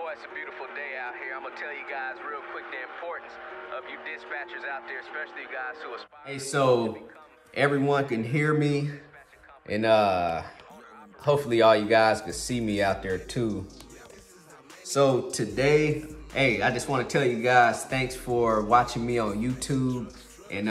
boy, it's a beautiful day out here. I'm gonna tell you guys real quick the importance of you dispatchers out there, especially you guys who aspire. Hey, so everyone can hear me, and hopefully all you guys can see me out there too. So today, hey, I just want to tell you guys thanks for watching me on YouTube, and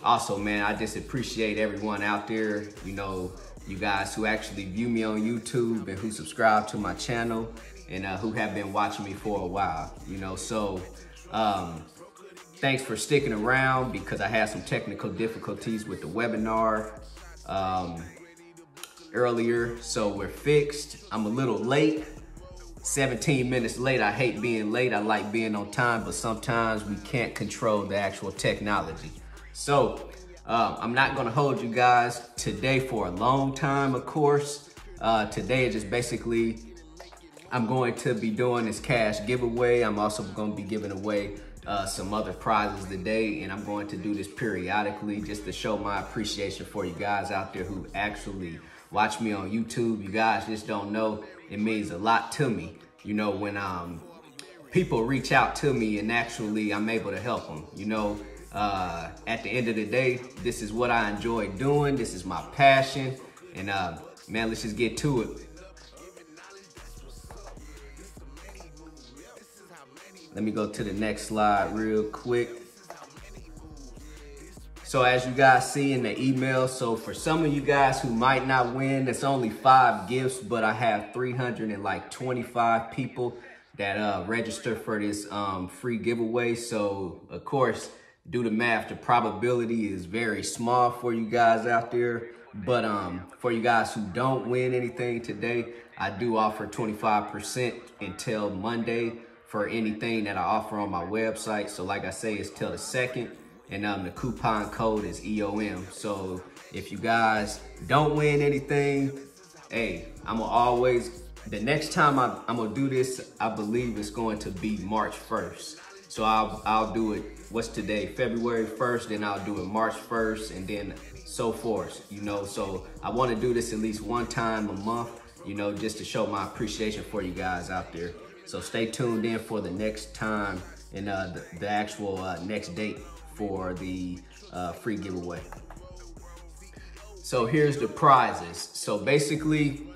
also, man, I just appreciate everyone out there, you know, you guys who actually view me on YouTube and who subscribe to my channel and who have been watching me for a while, you know. So thanks for sticking around, because I had some technical difficulties with the webinar earlier, so we're fixed. I'm a little late, 17 minutes late. I hate being late. I like being on time, but sometimes we can't control the actual technology. So I'm not gonna hold you guys today for a long time, of course. Today is just basically, I'm going to be doing this cash giveaway. I'm also gonna be giving away some other prizes today, and I'm going to do this periodically just to show my appreciation for you guys out there who actually watch me on YouTube. You guys just don't know, it means a lot to me, you know, when people reach out to me and actually I'm able to help them, you know. At the end of the day, this is what I enjoy doing. This is my passion, and man, let's just get to it. Let me go to the next slide real quick. So as you guys see in the email, so for some of you guys who might not win, it's only 5 gifts, but I have 325 people that register for this free giveaway. So of course, do the math, the probability is very small for you guys out there. But for you guys who don't win anything today, I do offer 25% until Monday for anything that I offer on my website. So like I say, it's till the 2nd, and the coupon code is EOM. So if you guys don't win anything, hey, I'm gonna always, the next time I'm gonna do this, I believe it's going to be March 1st. So I'll do it, what's today, February 1st, then I'll do it March 1st, and then so forth, you know. So I want to do this at least one time a month, you know, just to show my appreciation for you guys out there. So stay tuned in for the next time and the actual next date for the free giveaway. So here's the prizes. So basically,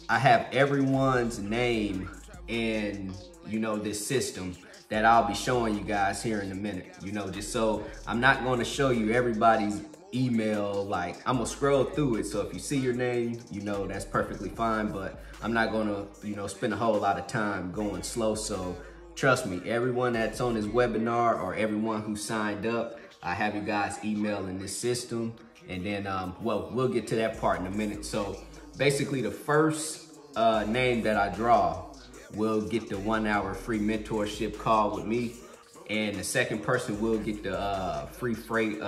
I have everyone's name in, you know, this system that I'll be showing you guys here in a minute, you know, just so I'm not going to show you everybody's email. Like, I'm gonna scroll through it, so if you see your name, you know, that's perfectly fine, but I'm not gonna, you know, spend a whole lot of time going slow. So trust me, everyone that's on this webinar or everyone who signed up, I have you guys email in this system, and then well, we'll get to that part in a minute. So basically, the first name that I draw will get the 1-hour free mentorship call with me, and the second person will get the free freight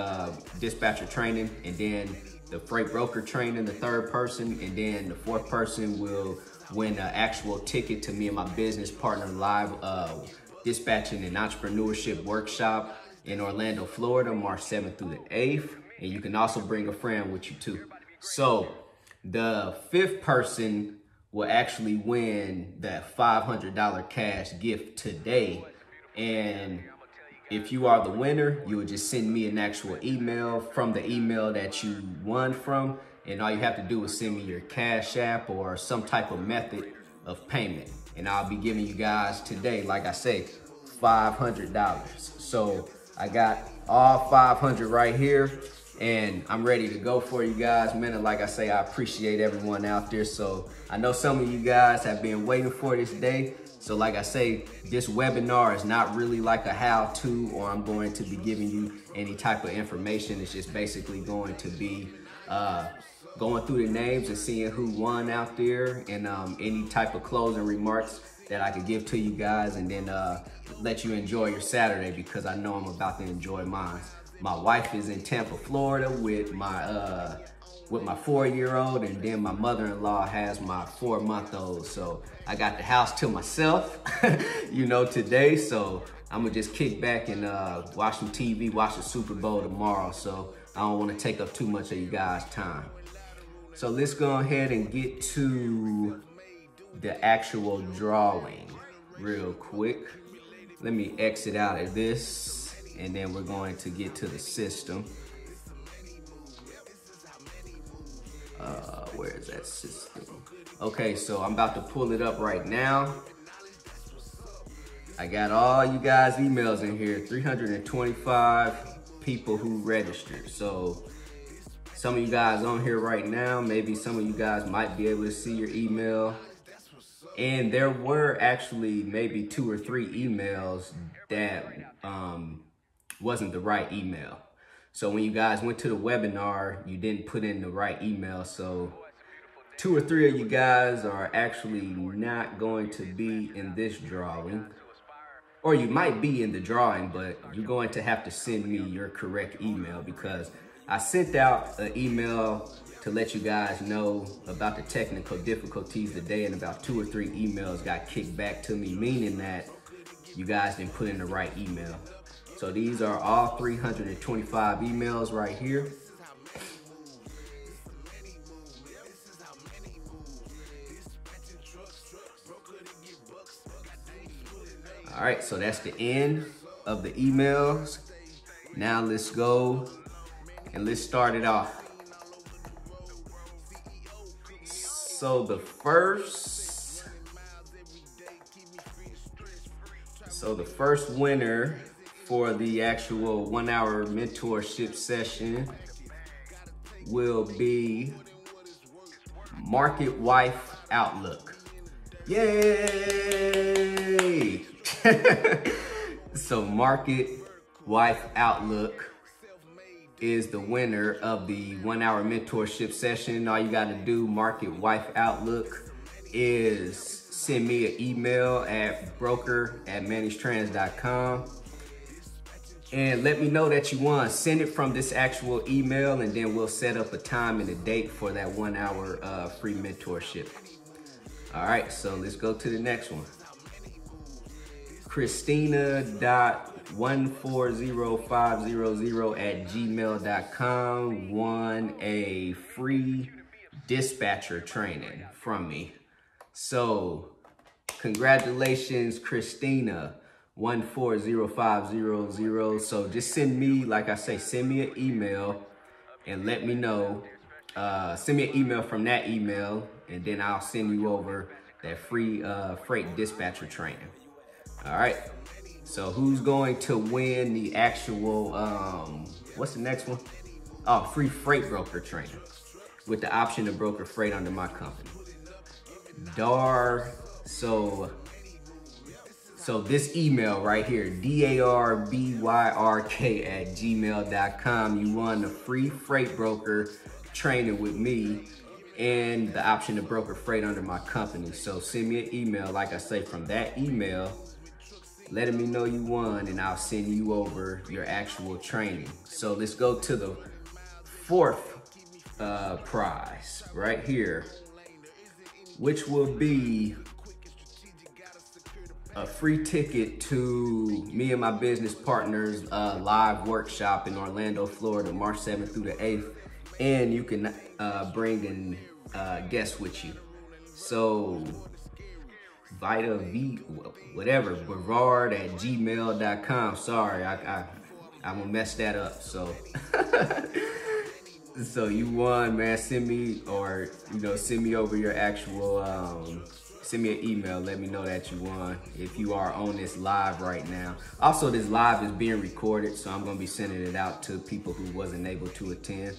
dispatcher training, and then the freight broker training, the third person, and then the fourth person will win an actual ticket to me and my business partner live dispatching and entrepreneurship workshop in Orlando, Florida, March 7th through the 8th. And you can also bring a friend with you too. So the fifth person will actually win that $500 cash gift today. And if you are the winner, you would just send me an actual email from the email that you won from. And all you have to do is send me your Cash App or some type of method of payment. And I'll be giving you guys today, like I say, $500. So I got all 500 right here, and I'm ready to go for you guys, man. And like I say, I appreciate everyone out there. So I know some of you guys have been waiting for this day. So like I say, this webinar is not really like a how-to, or I'm going to be giving you any type of information. It's just basically going to be going through the names and seeing who won out there, and any type of closing remarks that I could give to you guys, and then let you enjoy your Saturday, because I know I'm about to enjoy mine. My wife is in Tampa, Florida with my 4-year-old, and then my mother-in-law has my 4-month-old. So I got the house to myself, you know, today. So I'm gonna just kick back and watch some TV, watch the Super Bowl tomorrow. So I don't want to take up too much of you guys' time. So let's go ahead and get to the actual drawing. real quick. Let me exit out of this, and then we're going to get to the system. Where is that system? Okay, so I'm about to pull it up right now. I got all you guys' emails in here, 325 people who registered. So some of you guys on here right now, maybe some of you guys might be able to see your email. And there were actually maybe 2 or 3 emails that wasn't the right email. So when you guys went to the webinar, you didn't put in the right email. So 2 or 3 of you guys are actually not going to be in this drawing. Or you might be in the drawing, but you're going to have to send me your correct email, because I sent out an email to let you guys know about the technical difficulties today, and about 2 or 3 emails got kicked back to me, meaning that you guys didn't put in the right email. So these are all 325 emails right here. All right, so that's the end of the emails. Now let's go and let's start it off. So the first winner for the actual 1-hour mentorship session will be Market Wife Outlook. Yay! So Market Wife Outlook is the winner of the 1-hour mentorship session. All you got to do, Market Wife Outlook, is send me an email at broker@managedtrans.com and let me know that you won. Send it from this actual email, and then we'll set up a time and a date for that 1-hour free mentorship. All right, so let's go to the next one. Christina.140500@gmail.com won a free dispatcher training from me. So congratulations, Christina, 140500. So just send me, like I say, send me an email and let me know. Send me an email from that email, and then I'll send you over that free freight dispatcher training. All right, so who's going to win the actual, what's the next one? Oh, free freight broker training with the option to broker freight under my company. So this email right here, darbyRk@gmail.com, you won the free freight broker training with me and the option to broker freight under my company. So send me an email, like I say, from that email, letting me know you won, and I'll send you over your actual training. So let's go to the 4th prize right here, which will be a free ticket to me and my business partners live workshop in Orlando, Florida, March 7th through the 8th. And you can bring in guests with you. So Brevard@gmail.com. Sorry, I'm gonna mess that up. So so you won, man. Send me, or send me over your actual send me an email, let me know that you won if you are on this live right now. Also, this live is being recorded, so I'm gonna be sending it out to people who wasn't able to attend.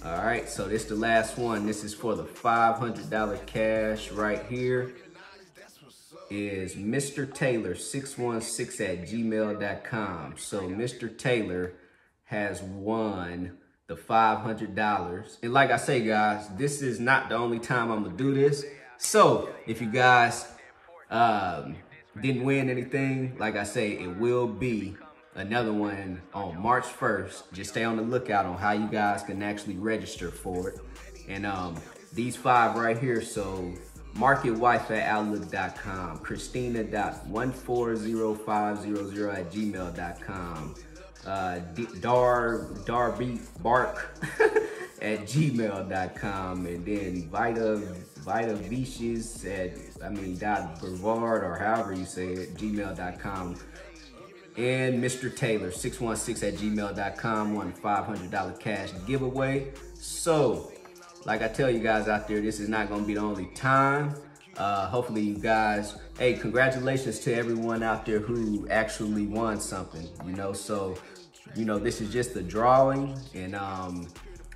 All right, so this is the last one. This is for the $500 cash right here. Is Mr. Taylor 616@gmail.com. So Mr. Taylor has won the $500. And like I say, guys, this is not the only time I'm gonna do this. So if you guys didn't win anything, like I say, it will be another one on March 1st. Just stay on the lookout on how you guys can actually register for it. And these 5 right here, so marketwife@outlook.com, Christina.140500@gmail.com, darbybark@gmail.com, and then Vita Vicious .Brevard, or however you say it, gmail.com. And Mr. Taylor, 616@gmail.com, won a $500 cash giveaway. So, like I tell you guys out there, this is not gonna be the only time. Hopefully you guys, hey, congratulations to everyone out there who actually won something, so, this is just the drawing, and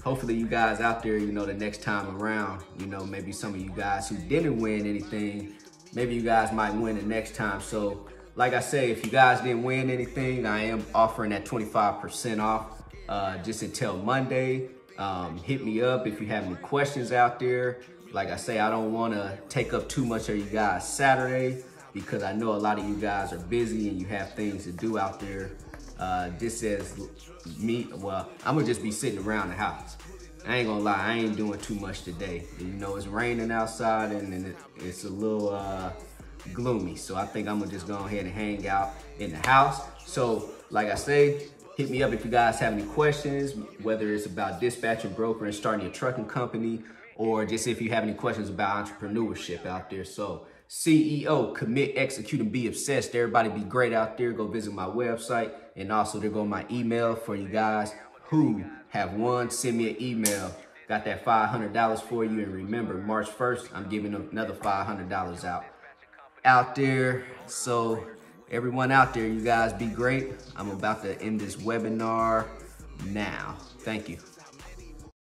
hopefully you guys out there, the next time around, maybe some of you guys who didn't win anything, maybe you guys might win the next time. So, like I say, if you guys didn't win anything, I am offering that 25% off just until Monday. Hit me up if you have any questions out there. Like I say, I don't want to take up too much of you guys Saturday because I know a lot of you guys are busy and you have things to do out there. Just as me, well, I'm gonna just be sitting around the house. I ain't gonna lie, I ain't doing too much today. It's raining outside and it's a little gloomy. So I think I'm gonna just go ahead and hang out in the house. So like I say, hit me up if you guys have any questions, whether it's about dispatching, brokering, starting your trucking company, or just if you have any questions about entrepreneurship out there. So CEO, commit, execute, and be obsessed. Everybody be great out there. Go visit my website. And also there go my email for you guys who have won. Send me an email. Got that $500 for you. And remember, March 1st, I'm giving another $500 out there. So everyone out there, you guys be great. I'm about to end this webinar now. Thank you.